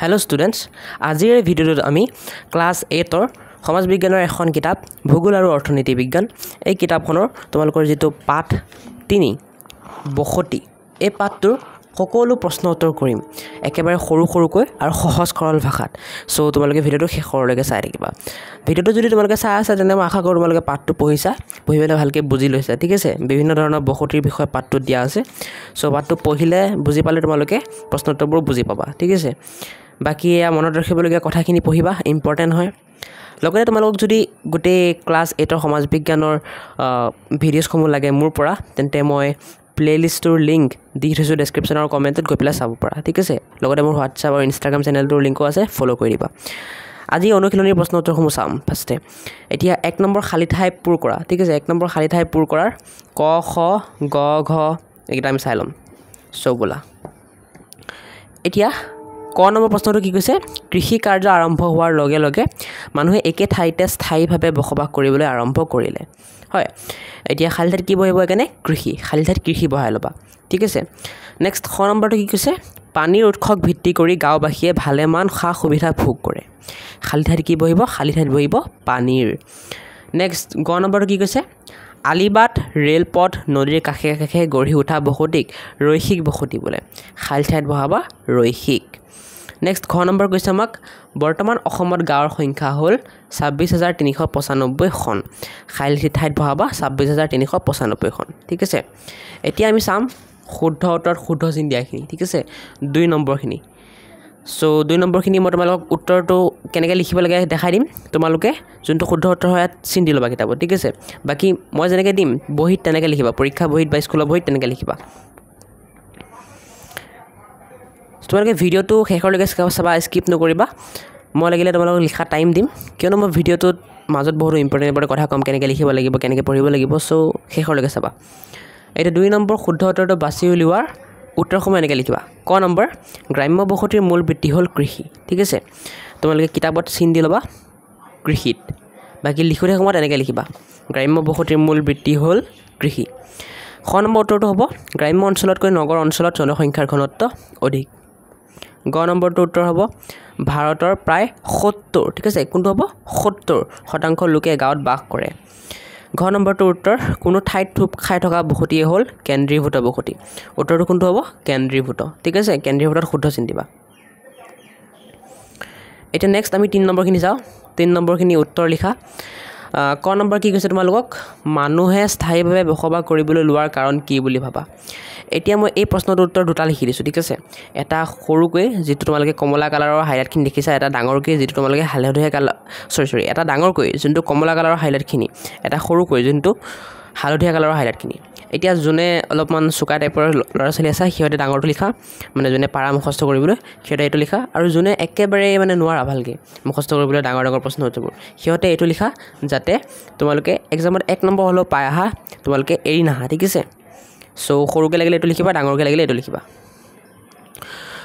Hello students, আজিৰ ভিডিঅ'টোত আমি ক্লাছ 8ৰ সমাজ বিজ্ঞানৰ এখন কিতাপ ভূগোল আৰু অৰ্থনীতি বিজ্ঞান এই কিতাপখনৰ তোমালোকৰ যেটো পাঠ 3 বখতি এই পাঠটোৰ সকলো প্ৰশ্ন উত্তৰ কৰিম একেবাৰে সৰু আৰু সহজ সৰল ভাষাত সো তোমালোকে ভিডিঅ'টো শেষলৈকে চাই থাকিবা ভিডিঅ'টো যদি তোমালোকে চাই আছা তেনে মই আশা কৰোঁ তোমালোকে পাঠটো পঢ়িবলৈ ভালকৈ বুজি লৈছা ঠিক আছে বিভিন্ন ধৰণৰ বখতিৰ বিষয়ে পাঠটো দিয়া আছে সো পাঠটো পঢ়িলে বুজি পালে তোমালোকে প্ৰশ্ন উত্তৰবোৰ বুজি পাবা ঠিক আছে বাকি মনত ৰাখিবলগীয়া কথাখিনি পঢ়িবা ইম্পৰ্টেন্ট হয় লগতে তোমালোক যদি গোটেই ক্লাছ 8ৰ সমাজ বিজ্ঞানৰ ভিডিঅ'সমূহ লাগে মোৰ পৰা তেন্তে মই প্লেলিষ্টৰ লিংক দি থৈছো ডেসক্ৰিপচন আৰু কমেন্টত গৈ পেলাই চাব পৰা ঠিক আছে লগতে মোৰ WhatsApp আৰু Instagram চেনেলটোৰ লিংকো আছে ফলো কৰি দিবা আজি অনুশীলনীৰ প্ৰশ্ন উত্তৰসমূহ চাম ফাৰ্ষ্টে এতিয়া 1 নম্বৰ খালি ঠাই পূৰ কৰা ঠিক আছে 1 নম্বৰ খালি ঠাই পূৰ কৰাৰ ক খ গ ঘ এইটা আমি চাই লম সো বলা এতিয়া ক নম্বৰ প্ৰশ্নটো কি কৈছে কৃষি কাৰ্য আৰম্ভ হোৱাৰ লগে লগে মানুহে একে ঠাইতে স্থায়ীভাৱে বসবাস কৰিবলৈ আৰম্ভ কৰিলে হয় এতিয়া খালি ঠাইত কি বহিব একানে কৃষি খালি ঠাইত কৃষি বহাই লবা ঠিক আছে নেক্সট খ নম্বৰটো কি কৈছে পানীৰ উৎসক ভিত্তি কৰি গাঁওবাসীয়ে ভালেমান খা সুবিধা ভোগ কৰে খালি ঠাইত কি বহিব খালি ঠাইত বহিব পানীৰ নেক্সট গ নম্বৰটো কি কৈছে আলিবাট ৰেলপথ নদীৰ কাষে কাষে গঢ়ি উঠা বসতিক ৰৈখিক বসতি বোলে খালি ঠাইত বহাবা ৰৈখিক নেক্সট খ নম্বৰ কৈছে আমাক বৰ্তমান অসমত গাঁৱৰ সংখ্যা হ'ল 26395 খন খালি ঠাইত বহাবা 26395 খন ঠিক আছে এতিয়া আমি চাম শুদ্ধ উত্তৰ শুদ্ধ চিন দিয়াখিনি ঠিক আছে 2 নম্বৰখিনি সো 2 নম্বৰখিনি মই তোমালোকক উত্তৰটো কেনেকৈ লিখিব লাগে দেখাই দিম তোমালোকে যোনটো শুদ্ধ উত্তৰ হয় চিন দি লবা কিতাপত ঠিক আছে বাকি মই যেনেকৈ দিম বহিত তেনেকৈ লিখিবা পৰীক্ষা বহিত বা স্কুলৰ বহিত তেনেকৈ লিখিবা তোমালোকে ভিডিঅ'টো শেষলৈকে চাবা স্কিপ নকৰিবা মই লাগিলে তোমালোকক লিখা টাইম দিম কিয়নো মই ভিডিঅ'টোত মাজত বহুত ইম্পৰ্টেণ্ট কথা কম কেনেকৈ লিখিব লাগিব কেনেকৈ পঢ়িব লাগিব সো শেষলৈকে চাবা এটা 2 নম্বৰ শুদ্ধ উত্তৰটো বাছি উলিওৱাৰ উত্তৰসমূহ এনেকৈ লিখিবা ক নম্বৰ গ্ৰাম্য বসতিৰ মূল বৃত্তি হ'ল কৃষি ঠিক আছে তোমালোকে কিতাপত চিন দি ল'বা কৃষিত বাকি লিখোতে সময়ত এনেকৈ লিখিবা গ্ৰাম্য বসতিৰ মূল বৃত্তি হ'ল কৃষি খ নম্বৰ উত্তৰটো হ'ব গ্ৰাম্য অঞ্চলতকৈ নগৰ অঞ্চলত জনসংখ্যাৰ ঘনত্ব অধিক গ নম্বৰটো উত্তৰ হ'ব ভাৰতৰ প্ৰায় 70 ঠিক আছে কোনটো হ'ব 70% লোকে গাঁৱত বাস কৰে ঘ নম্বৰটো উত্তৰ কোনো ঠাইত থুপ খাই থকা বসতিয়ে হ'ল কেন্দ্ৰীভূত বসতি উত্তৰটো কোনটো হ'ব কেন্দ্ৰীভূত ঠিক আছে কেন্দ্ৰীভূতত শুদ্ধ চিন দিবা এটা নেক্সট আমি 3 নম্বৰখিনি যাও 3 নম্বৰখিনি উত্তৰ লিখা ক নম্বৰ কি কৈছে তোমালোকক মানুহে স্থায়ীভাৱে বসবাস কৰিবলৈ লোৱাৰ কাৰণ কি বুলি ভাবা এতিয়া মই এই প্ৰশ্নটোৰ উত্তৰ দুটা লিখি দিছো ঠিক আছে এটা সৰুকৈ যেটো তোমালোকে কমলা কালাৰৰ হাইলাইটখিনি দেখিছা এটা ডাঙৰকৈ যেটো তোমালোকে হালধীয়া কালাৰ সৰি এটা ডাঙৰকৈ যোনটো কমলা কালাৰৰ হাইলাইটখিনি এটা সৰুকৈ যোনটো হালধীয়া কালাৰৰ হাইলাইটখিনি এতিয়া যোনে অলপমান সুকা টাইপৰ ল'ৰা ছোৱালী আছে সিহঁতে ডাঙৰটো লিখা মানে যোনে পাৰা মুখস্থ কৰিবলৈ সিহঁতে এইটো লিখা আৰু যোনে একেবাৰে মানে নোৱাৰা ভালকৈ মুখস্থ কৰিবলৈ ডাঙৰ প্ৰশ্ন উত্তৰবোৰ সিহঁতে এইটো লিখা যাতে তোমালোকে এক্সামত 1 নম্বৰ হলো পাই আহা তোমালোকে এৰি নাহা ঠিক আছে সো সৰুকৈ লাগিলে এইটো লিখিবা ডাঙৰকৈ লাগিলে এইটো লিখিবা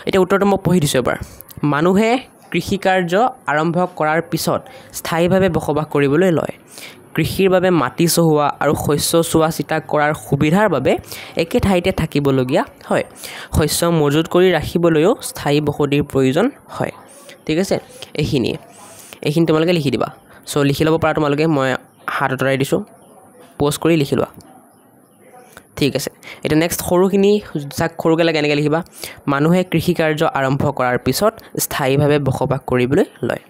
এটা উত্তৰটো মই পঢ়ি দিছো এবাৰ মানুহে কৃষি কাৰ্য আৰম্ভ কৰাৰ পিছত স্থায়ীভাৱে বসবাস কৰিবলৈ লয় কৃষিৰ বাবে মাটি চহোৱা আৰু শস্য চোৱা চিতা কৰাৰ সুবিধাৰ বাবে একে ঠাইতে থাকিবলগীয়া হয় শস্য মজুত কৰি ৰাখিবলৈও স্থায়ী বসতিৰ প্ৰয়োজন হয় ঠিক আছে এইখিনি তোমালোকে লিখি দিবা সো লিখি ল'ব পাৰা তোমালোকে মই হাত উতৰাই দিছো পোষ্ট কৰি লিখি লোৱা ঠিক আছে এটা নেক্সট সৰুখিনি যাক সৰুকৈ লাগে এনেকৈ লিখিবা মানুহে কৃষি কাৰ্য আৰম্ভ কৰাৰ পিছত স্থায়ীভাৱে বসবাস কৰিবলৈ লয়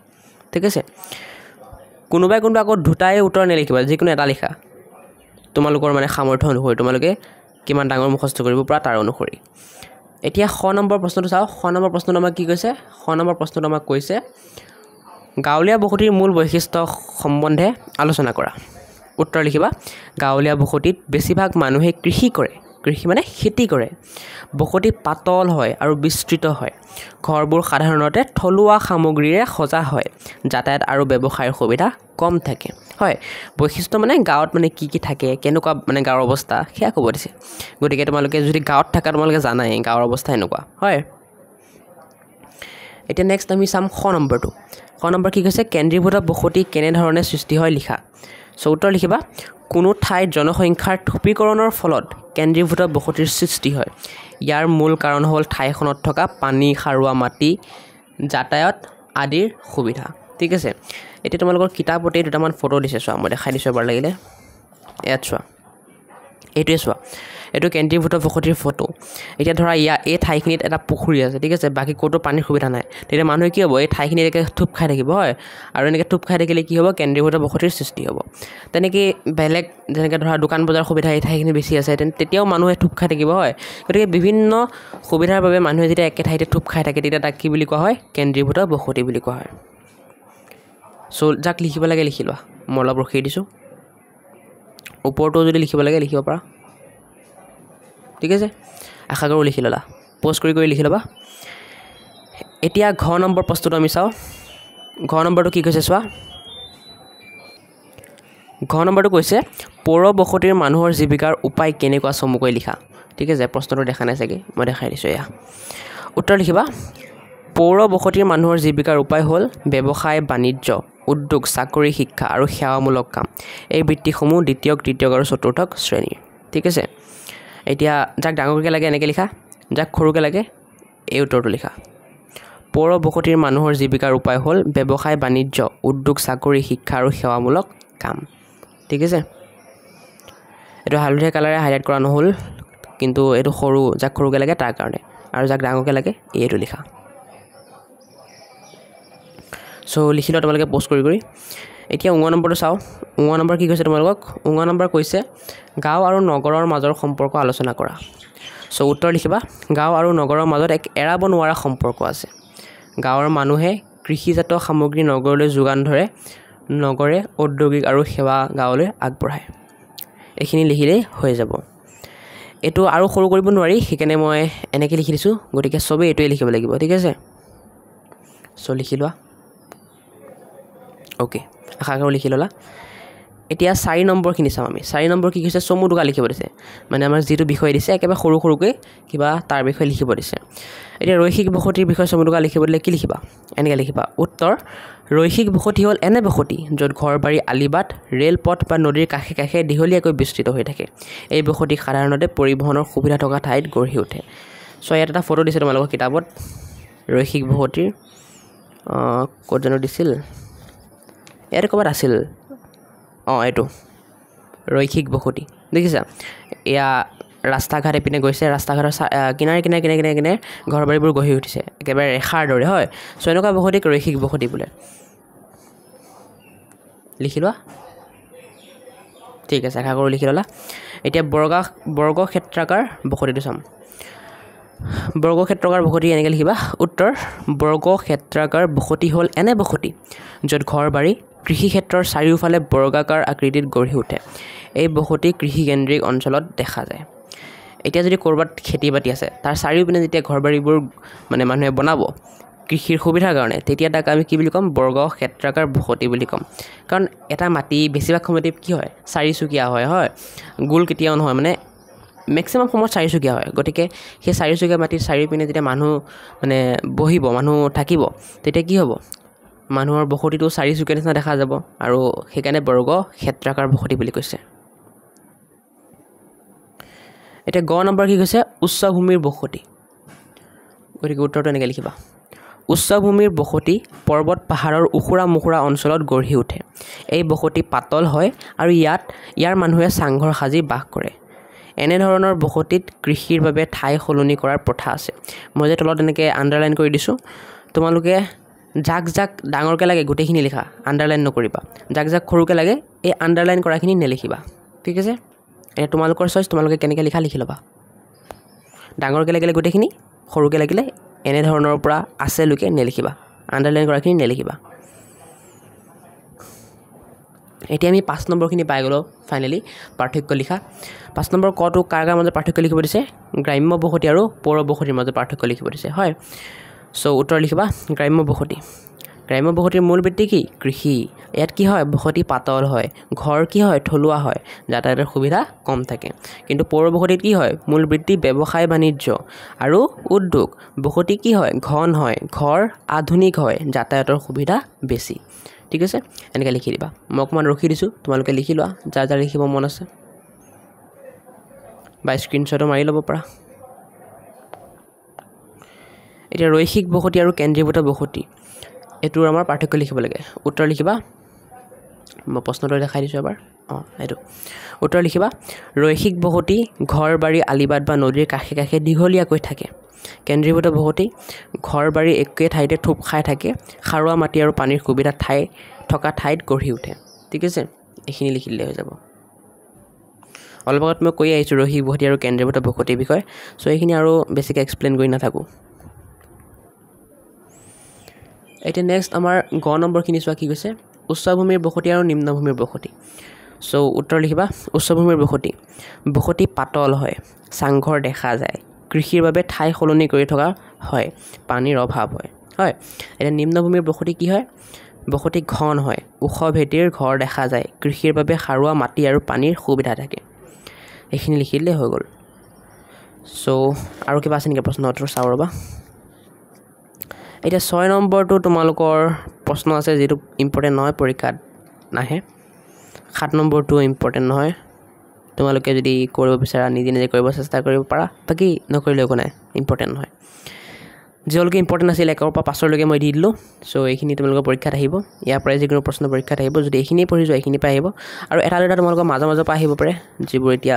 ঠিক আছে কোনোবাই কোনটো আকৌ দুটাই উত্তৰ নেলিখিবা যিকোনো এটা লিখা তোমালোকৰ মানে সামৰ্থ্য অনুসৰি তোমালোকে কিমান ডাঙৰ মুখস্থ কৰিব পৰা তাৰ অনুসৰি এতিয়া খ নম্বৰ প্ৰশ্নটো চাও খ নম্বৰ প্ৰশ্নটো আমাক কি কৈছে খ নম্বৰ প্ৰশ্নটো আমাক কৈছে গাঁৱলীয়া বসতিৰ মূল বৈশিষ্ট্য সম্বন্ধে আলোচনা কৰা উত্তৰ লিখিবা গাঁৱলীয়া বসতিত বেছিভাগ মানুহে কৃষি কৰে কৃষি মানে খেতি কৰে বসতি পাতল হয় আৰু বিস্তৃত হয় ঘৰবোৰ সাধাৰণতে থলুৱা সামগ্ৰীৰে সজা হয় যাতায়াত আৰু ব্যৱসায়ৰ সুবিধা কম থাকে হয় বৈশিষ্ট্য মানে গাঁৱত মানে কি থাকে কেনেকুৱা মানে গাঁৱৰ অৱস্থা সেয়া ক'ব দিছে গতিকে তোমালোকে যদি গাঁৱত থাকা তোমালোকে জানাই গাঁৱৰ অৱস্থা এনেকুৱা হয় এতিয়া নেক্সট আমি চাম খ নম্বৰটো খ নম্বৰ কি কৈছে কেন্দ্ৰীভূত বসতি কেনে ধৰণে সৃষ্টি হয় লিখা সো উত্তৰ লিখিবা কোনো ঠাইত জনসংখ্যাৰ থুপীকৰণৰ ফলত কেন্দ্ৰীভূত বসতিৰ সৃষ্টি হয় ইয়াৰ মূল কাৰণ হ'ল ঠাইখনত থকা পানী খাৰুৱা মাটি যাতায়াত আদিৰ সুবিধা ঠিক আছে এতিয়া তোমালোকৰ কিতাপতে দুটামান ফটো দিছে চোৱা মই দেখাই দিছোঁ এবাৰ লাগিলে ইয়াত চোৱা এইটোৱে চোৱা এইটো কেন্দ্ৰীভূত বসতিৰ ফটো এতিয়া ধৰা এই ঠাইখিনিত এটা পুখুৰী আছে ঠিক আছে বাকী ক'তো পানীৰ সুবিধা নাই তেতিয়া মানুহে কি হ'ব এই ঠাইখিনি এনেকৈ থুপ খাই থাকিব হয় আৰু এনেকৈ থুপ খাই থাকিলে কি হ'ব কেন্দ্ৰীভূত বসতিৰ সৃষ্টি হ'ব তেনেকৈ বেলেগ যেনেকৈ ধৰা দোকান বজাৰ সুবিধা এই ঠাইখিনি বেছি আছে তেতিয়াও মানুহে থুপ খাই থাকিব হয় গতিকে বিভিন্ন সুবিধাৰ বাবে মানুহে যেতিয়া একে ঠাইতে থুপ খাই থাকে তেতিয়া তাক কি বুলি কোৱা হয় কেন্দ্ৰীভূত বসতি বুলি কোৱা হয় চ' যাক লিখিব লাগে লিখি লোৱা মই অলপ ৰখি দিছোঁ ওপৰটো যদি লিখিব লাগে লিখিব পাৰা ঠিক আছে আশা কৰোঁ লিখি ল'লা প'ষ্ট কৰি লিখি ল'বা এতিয়া ঘ নম্বৰ প্ৰশ্নটো আমি চাওঁ ঘ নম্বৰটো কি কৈছে চোৱা ঘ নম্বৰটো কৈছে পৌৰ বসতিৰ মানুহৰ জীৱিকাৰ উপায় কেনেকুৱা চমুকৈ লিখা ঠিক আছে প্ৰশ্নটো দেখা নাই চাগে মই দেখাই দিছোঁ এয়া উত্তৰ লিখিবা পৌৰ বসতিৰ মানুহৰ জীৱিকাৰ উপায় হ'ল ব্যৱসায় বাণিজ্য উদ্যোগ চাকৰি শিক্ষা আৰু সেৱামূলক কাম এই বৃত্তিসমূহ দ্বিতীয় তৃতীয় আৰু চতুৰ্থ শ্ৰেণীৰ ঠিক আছে এতিয়া যাক ডাঙৰকৈ লাগে এনেকৈ লিখা যাক সৰুকৈ লাগে এই উত্তৰটো লিখা পৌৰ বসতিৰ মানুহৰ জীৱিকাৰ উপায় হ'ল ব্যৱসায় বাণিজ্য উদ্যোগ চাকৰি শিক্ষা আৰু সেৱামূলক কাম ঠিক আছে এইটো হালধীয়া কালাৰে হাইলাইট কৰা নহ'ল কিন্তু এইটো সৰু যাক সৰুকৈ লাগে তাৰ কাৰণে আৰু যাক ডাঙৰকৈ লাগে এইটো লিখা চ' লিখি লোৱা তোমালোকে প'ষ্ট কৰি এতিয়া 9 নম্বৰটো চাওঁ 9 নম্বৰ কি কৈছে তোমালোকক 9 নম্বৰ কৈছে গাঁও আৰু নগৰৰ মাজৰ সম্পৰ্ক আলোচনা কৰা চ' উত্তৰ লিখিবা গাঁও আৰু নগৰৰ মাজত এক এৰাব নোৱাৰা সম্পৰ্ক আছে গাঁৱৰ মানুহে কৃষিজাত সামগ্ৰী নগৰলৈ যোগান ধৰে নগৰে ঔদ্যোগিক আৰু সেৱা গাঁৱলৈ আগবঢ়ায় এইখিনি লিখিলেই হৈ যাব এইটো আৰু সৰু কৰিব নোৱাৰি সেইকাৰণে মই এনেকৈ লিখি দিছোঁ গতিকে চবেই এইটোৱে লিখিব লাগিব ঠিক আছে চ' লিখি লোৱা অ'কে আশা কৰোঁ লিখি ল'লা এতিয়া 4 নম্বৰখিনি চাওঁ আমি 4 নম্বৰ কি কৈছে চমু টোকা লিখিব দিছে মানে আমাৰ যিটো বিষয় দিছে একেবাৰে সৰুকৈ কিবা তাৰ বিষয়ে লিখিব দিছে এতিয়া ৰৈখিক বসতিৰ বিষয়ে চমু টোকা লিখিব দিলে কি লিখিবা এনেকৈ লিখিবা উত্তৰ ৰৈখিক বসতি হ'ল এনে বসতি য'ত ঘৰ বাৰী আলিবাট ৰেলপথ বা নদীৰ কাষে কাষে দীঘলীয়াকৈ বিস্তৃত হৈ থাকে এই বসতি সাধাৰণতে পৰিবহণৰ সুবিধা থকা ঠাইত গঢ়ি উঠে চ' ইয়াত এটা ফটো দিছে তোমালোকৰ কিতাপত ৰৈখিক বসতিৰ ক'ত জানো দিছিল ইয়াত ক'ৰবাত আছিল এইটো ৰৈখিক বসতি দেখিছা এয়া ৰাস্তা ঘাট এপিনে গৈছে ৰাস্তা ঘাটৰ কিনাৰে কিনাৰে ঘৰ বাৰীবোৰ গঢ়ি উঠিছে একেবাৰে ৰেখাৰ দৰে হয় চ' এনেকুৱা বসতিক ৰৈখিক বসতি বোলে লিখি লোৱা ঠিক আছে আশা কৰোঁ লিখি ল'লা এতিয়া বৰ্গক্ষেত্ৰাকাৰ বসতিটো চাম বৰ্গক্ষেত্ৰাকাৰ বসতি এনেকৈ লিখিবা উত্তৰ বৰ্গক্ষেত্ৰাকাৰ বসতি হ'ল এনে বসতি য'ত ঘৰ বাৰী কৃষিক্ষেত্ৰৰ চাৰিওফালে বৰ্গাকাৰ আকৃতিত গঢ়ি উঠে এই বসতি কৃষিকেন্দ্ৰিক অঞ্চলত দেখা যায় এতিয়া যদি ক'ৰবাত খেতি বাতি আছে তাৰ চাৰিওপিনে যেতিয়া ঘৰ বাৰীবোৰ মানে মানুহে বনাব কৃষিৰ সুবিধাৰ কাৰণে তেতিয়া তাক আমি কি বুলি ক'ম বৰ্গক্ষেত্ৰাকাৰ বসতি বুলি ক'ম কাৰণ এটা মাটি বেছিভাগ সময়তে কি হয় চাৰিচুকীয়া হয় গোল কেতিয়াও নহয় মানে মেক্সিমাম সময়ত চাৰিচুকীয়া হয় গতিকে সেই চাৰিচুকীয়া মাটিৰ চাৰিওপিনে যেতিয়া মানুহ মানে বহিব মানুহ থাকিব তেতিয়া কি হ'ব মানুহৰ বসতিটো চাৰিচুকীয়া নিচিনা দেখা যাব আৰু সেইকাৰণে বৰ্গক্ষেত্ৰাকাৰ বসতি বুলি কৈছে এতিয়া গ নম্বৰ কি কৈছে উচ্চভূমিৰ বসতি গতিকে উত্তৰটো এনেকৈ লিখিবা উচ্চভূমিৰ বসতি পৰ্বত পাহাৰৰ উখুৰা মুখুৰা অঞ্চলত গঢ়ি উঠে এই বসতি পাতল হয় আৰু ইয়াৰ মানুহে চাংঘৰ সাজি বাস কৰে এনেধৰণৰ বসতিত কৃষিৰ বাবে ঠাই সলনি কৰাৰ প্ৰথা আছে মই যে তলত এনেকৈ আণ্ডাৰলাইন কৰি দিছোঁ তোমালোকে যাক ডাঙৰকৈ লাগে গোটেইখিনি লিখা আণ্ডাৰলাইন নকৰিবা যাক সৰুকৈ লাগে এই আণ্ডাৰলাইন কৰাখিনি নেলিখিবা ঠিক আছে এতিয়া তোমালোকৰ চইচ তোমালোকে কেনেকৈ লিখা লিখি ল'বা ডাঙৰকৈ লাগিলে গোটেইখিনি সৰুকৈ লাগিলে এনেধৰণৰ পৰা আছে লোকে নেলিখিবা আণ্ডাৰলাইন কৰাখিনি নেলিখিবা এতিয়া আমি 5 নম্বৰখিনি পাই গ'লোঁ ফাইনেলি পাৰ্থক্য লিখা 5 নম্বৰ কটো কাৰ মাজত পাৰ্থক্য লিখিব দিছে গ্ৰাম্য বসতি আৰু পৌৰ বসতিৰ মাজত পাৰ্থক্য লিখিব দিছে হয় চ' উত্তৰ লিখিবা গ্ৰাম্য বসতিৰ মূল বৃত্তি কি কৃষি ইয়াত কি হয় বসতি পাতল হয় ঘৰ কি হয় থলুৱা হয় যাতায়াতৰ সুবিধা কম থাকে কিন্তু পৌৰ বসতিত কি হয় মূল বৃত্তি ব্যৱসায় বাণিজ্য আৰু উদ্যোগ বসতি কি হয় ঘন হয় ঘৰ আধুনিক হয় যাতায়াতৰ সুবিধা বেছি ঠিক আছে এনেকৈ লিখি দিবা মই অকণমান ৰখি দিছোঁ তোমালোকে লিখি লোৱা যাৰ লিখিব মন আছে বা স্ক্ৰীনশ্বটো মাৰি ল'ব পাৰা এতিয়া ৰৈখিক বসতি আৰু কেন্দ্ৰীভূত বসতি এইটোৰ আমাৰ পাৰ্থক্য লিখিব লাগে উত্তৰ লিখিবা মই প্ৰশ্নটো দেখাই দিছোঁ এবাৰ এইটো উত্তৰ লিখিবা ৰৈখিক বসতি ঘৰ বাৰী আলিবাদ বা নদীৰ কাষে কাষে দীঘলীয়াকৈ থাকে কেন্দ্ৰীভূত বসতি ঘৰ বাৰী একে ঠাইতে থোপ খাই থাকে সাৰুৱা মাটি আৰু পানীৰ সুবিধা থকা ঠাইত গঢ়ি উঠে ঠিক আছে এইখিনি লিখি দিলে হৈ যাব অলপ আগত মই কৈ আহিছোঁ ৰৈখিক বসতি আৰু কেন্দ্ৰীভূত বসতিৰ বিষয়ে চ' এইখিনি আৰু বেছিকৈ এক্সপ্লেইন কৰি নাথাকোঁ এতিয়া নেক্সট আমাৰ গ নম্বৰখিনি চোৱা কি কৈছে উচ্চভূমিৰ বসতি আৰু নিম্নভূমিৰ বসতি চ' উত্তৰ লিখিবা উচ্চভূমিৰ বসতি পাতল হয় চাংঘৰ দেখা যায় কৃষিৰ বাবে ঠাই সলনি কৰি থকা হয় পানীৰ অভাৱ হয় এতিয়া নিম্নভূমিৰ বসতি কি হয় বসতি ঘন হয় ওখ ভেটিৰ ঘৰ দেখা যায় কৃষিৰ বাবে সাৰুৱা মাটি আৰু পানীৰ সুবিধা থাকে এইখিনি লিখি দিলে হৈ গ'ল চ' আৰু কিবা আছে নেকি প্ৰশ্ন উত্তৰ চাওঁ ৰ'বা এতিয়া 6 নম্বৰটো তোমালোকৰ প্ৰশ্ন আছে যিটো ইম্পৰ্টেণ্ট নহয় পৰীক্ষাত নাহে 7 নম্বৰটো ইম্পৰ্টেণ্ট নহয় তোমালোকে যদি কৰিব বিচাৰা নিজে নিজে কৰিব চেষ্টা কৰিব পাৰা বাকী নকৰিলেও একো নাই ইম্পৰ্টেণ্ট নহয় যিলৈকে ইম্পৰ্টেণ্ট আছিল 1 পৰা 5 লৈকে মই দি দিলোঁ চ' এইখিনি তোমালোকৰ পৰীক্ষাত আহিব ইয়াৰ পৰাই যিকোনো প্ৰশ্ন পৰীক্ষাত আহিব যদি এইখিনি পঢ়ি যোৱা এইখিনি পৰা আহিব আৰু এটা দুটা তোমালোকৰ মাজৰ পৰা আহিব পাৰে যিবোৰ এতিয়া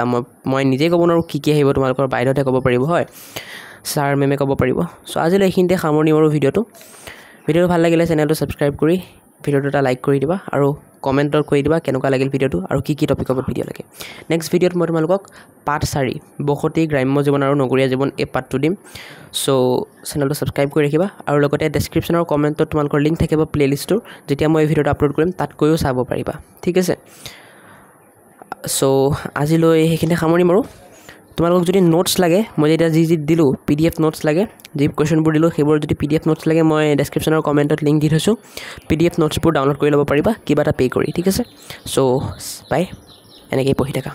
মই নিজেই ক'ব নোৱাৰোঁ কি আহিব তোমালোকৰ বাইদেউতে ক'ব পাৰিব হয় ছাৰ মেমে ক'ব পাৰিব চ' আজিলৈ এইখিনিতে সামৰণি মাৰোঁ ভিডিঅ'টো ভাল লাগিলে চেনেলটো ছাবস্ক্ৰাইব কৰি ভিডিঅ'টো এটা লাইক কৰি দিবা আৰু কমেণ্টত কৈ দিবা কেনেকুৱা লাগিল ভিডিঅ'টো আৰু কি টপিকৰ ওপৰত ভিডিঅ' লাগে নেক্সট ভিডিঅ'ত মই তোমালোকক পাৰ্ট 4 বসতি গ্ৰাম্য জীৱন আৰু নগৰীয়া জীৱন এই পাৰ্টটো দিম চ' চেনেলটো ছাবস্ক্ৰাইব কৰি ৰাখিবা আৰু লগতে ডেছক্ৰিপশ্যন আৰু কমেণ্টত তোমালোকৰ লিংক থাকিব প্লে'লিষ্টটোৰ যেতিয়া মই এই ভিডিঅ'টো আপলোড কৰিম তাতকৈও চাব পাৰিবা ঠিক আছে চ' আজিলৈ সেইখিনি সামৰণি মাৰোঁ তোমালোকক যদি নোটছ লাগে মই যেতিয়া যি দিলোঁ PDF নোটছ লাগে যি কুৱেশ্যনবোৰ দিলোঁ সেইবোৰ যদি PDF নোটছ লাগে মই ডেছক্ৰিপশ্যন আৰু কমেণ্টত লিংক দি থৈছোঁ PDF নোটছবোৰ ডাউনলোড কৰি ল'ব পাৰিবা কিবা এটা পে' কৰি ঠিক আছে চ' বাই এনেকৈয়ে পঢ়ি থাকা